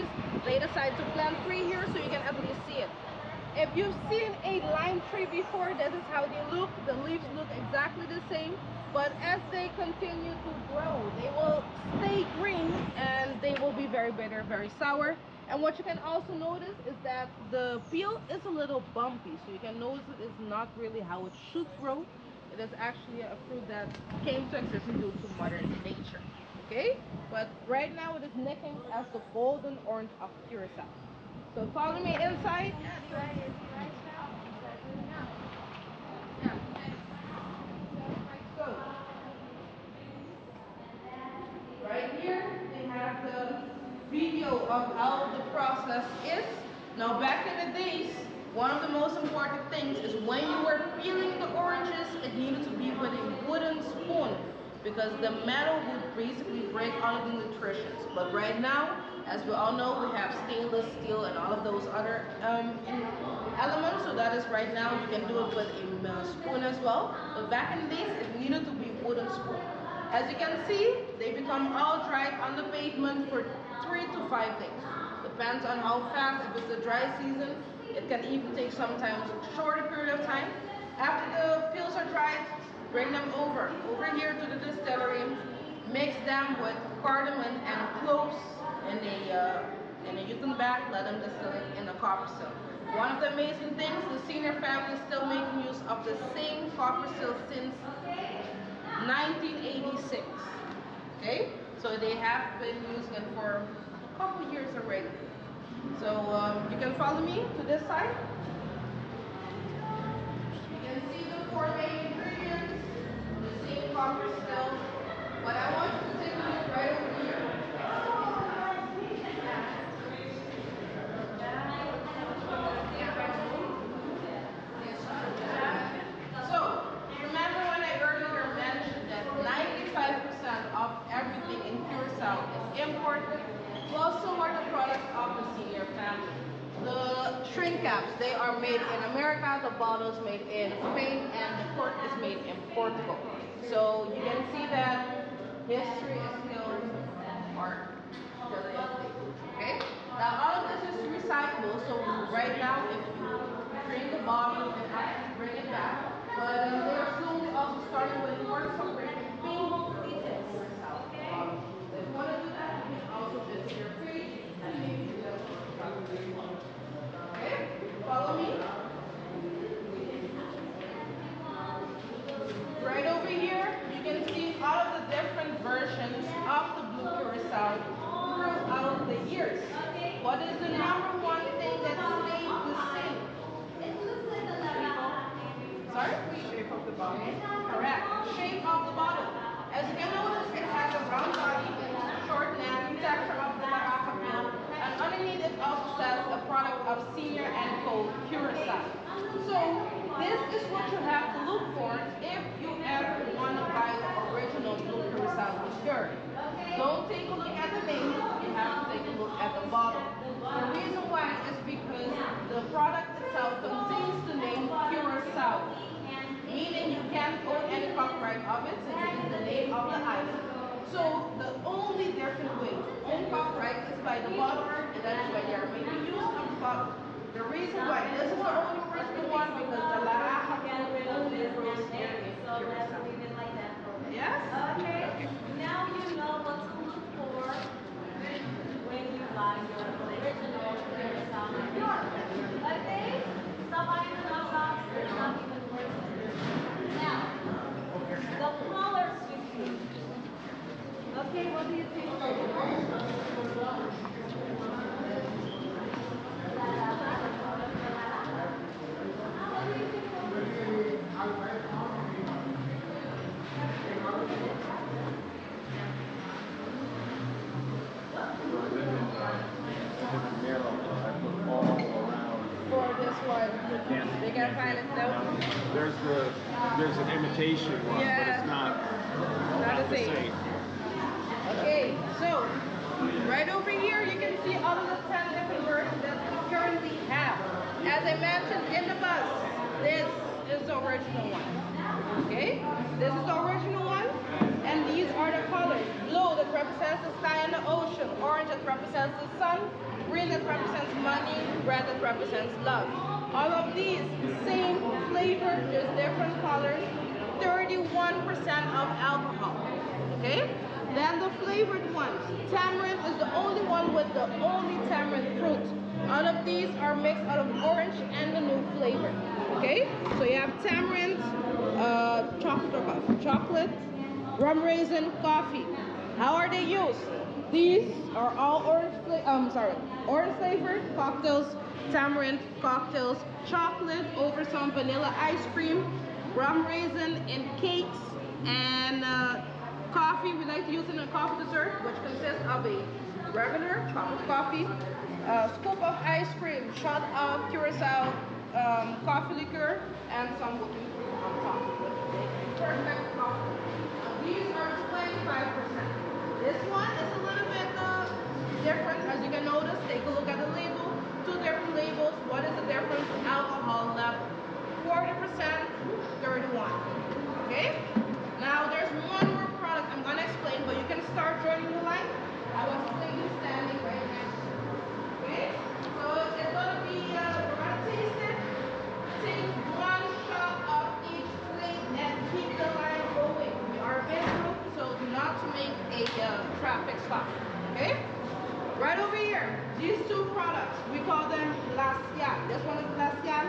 trees. They decided to plant 3 here so you can at least see it. If you've seen a lime tree before, this is how they look. The leaves look exactly the same, but as they continue to grow, they will stay green and they will be very bitter, very sour. And what you can also notice is that the peel is a little bumpy, so you can notice it is not really how it should grow. It is actually a fruit that came to existence due to Mother Nature. Okay, but right now it is nicknamed as the golden orange of Curaçao. So follow me inside. So right here they have the video of how the process is. Now back in the days, one of the most important things is when you were peeling the oranges, it needed to be with a wooden spoon because the metal would basically break all of the nutritions. But right now, as we all know, we have stainless steel and all of those other elements, so that is right now you can do it with a spoon as well. But back in the days, it needed to be wooden spoon. As you can see, they become all dried on the pavement for 3 to 5 days. Depends on how fast. If it's a dry season, it can even take sometimes a shorter period of time. After the fields are dried, bring them over here to the distillery, mix them with cardamom and cloves in a Yukon bag, let them distill it in a copper still. One of the amazing things, the senior family is still making use of the same copper still since 1986. Okay, so they have been using it for a couple years already. So you can follow me to this side. You can see the 4 main ingredients, the same copper still. But I want you to take a look right over here. So remember when I earlier mentioned that 95% of everything in Curaçao is imported? Well, so are the products of the senior family. The shrink caps, they are made in America, the bottles made in Spain, and the cork is made in Portugal. So you can see that history is still art, still in. Okay? Now all of this is recyclable, so right now if you drink the bottle, you can actually bring it back. But they're slowly also starting with more separated paint details. If you want to do that, you can also visit your page and maybe do that. Okay? Follow me. Right over here, you can see all of the different versions of the Blue Curaçao throughout the years. What is the number one thing that stayed the same? Sorry? Shape of the bottle. Correct. Shape of the bottle. As you can notice, it has a round body, short neck, texture of the maraca peel, and underneath it also says a product of Senior and Co. Curaçao. So this is what you have to look for if you ever want to buy the original Blue Curaçao liqueur. Don't take a look at the name, you have to take a look at the bottle. The reason why is because the product itself contains the name Curaçao, meaning you can't own any copyright of it since it is the name of the island. So the only different way to own copyright is by the bottle, and that is why they are making use of the bottle. The reason why this is the only original one because the Laraja only grows here in Curaçao. Yes? Okay. Now you know what to look for when you buy your original Curaçao liqueur. Okay? Stop buying the knockoffs. They're not even worth it. Now, the colors you see. Okay, what do you think? For this one, they can find it though. There's an imitation one, yeah, but it's not the same. Okay, so right over here you can see all of the 10 different versions that we currently have. As I mentioned in the bus, this is the original one. Okay, this is the original one, and these are the colors. Blue that represents the sky and the ocean, orange that represents represents the sun, green that represents money, red that represents love. All of these, same flavor, just different colors, 31% of alcohol. Okay? Then the flavored ones. Tamarind is the only one with the only tamarind fruit. All of these are mixed out of orange and the new flavor. Okay? So you have tamarind, chocolate, rum raisin, coffee. How are they used? These are all orange flavored cocktails, tamarind cocktails, chocolate over some vanilla ice cream, rum raisin in cakes, and coffee. We like to use in a coffee dessert, which consists of a regular cup of coffee, a scoop of ice cream, shot of Curaçao coffee liqueur, and some whipping cream on top, which makes perfect coffee. These are 25%. This one is a little bit different, as you can notice. Take a look at the label. Two different labels. What is the difference? Alcohol level. 40%, 31. Okay? Now there's one more product I'm gonna explain, but you can start joining the line. I was thinking standing right next to you. Okay? So it's gonna be we're gonna taste it. Take one shot of each plate and keep the line going. We are in group, so do not to make a traffic stop. Okay? Right over here, these two products, we call them glacial. This one is glacial.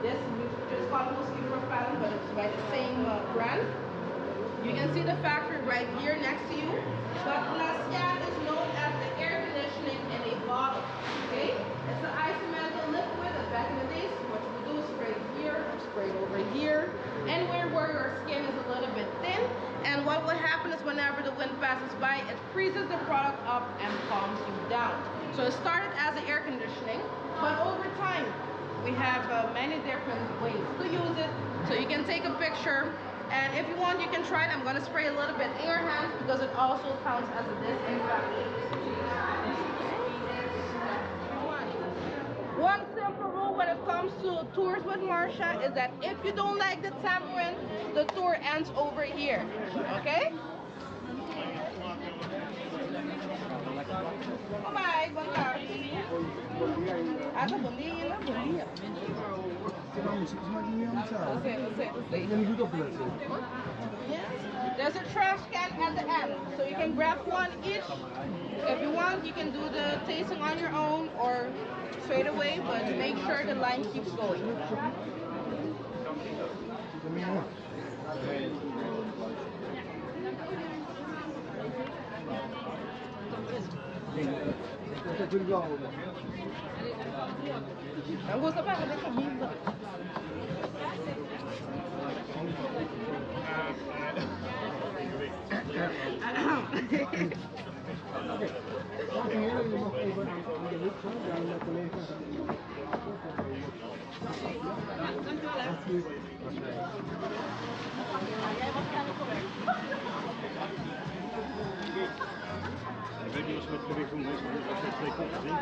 This we just call it mosquito repellent, but it's by the same brand. You can see the factory right here next to you. But glacial is known as the air conditioning in a bottle. Okay? It's an isometric liquid that back in the days, what you would do is spray it here, spray it over here, anywhere where your skin is a little bit thin. And what will happen is whenever the wind passes by, it freezes the product up and calms you down. So it started as an air conditioning, but over time, we have many different ways to use it. So you can take a picture, and if you want, you can try it. I'm gonna spray a little bit in your hands because it also counts as a disinfectant. One simple rule when it comes to tours with Marsha is that if you don't like the tamarind, the tour ends over here. Okay? Bye-bye, bom dia. Bom dia, bom dia. Yes. There's a trash can at the end, so you can grab one each. If you want, you can do the tasting on your own or straight away, but make sure the line keeps going. Não gosta para fazer comida. Weet je wat het gewicht is? Als je twee koppen drinkt.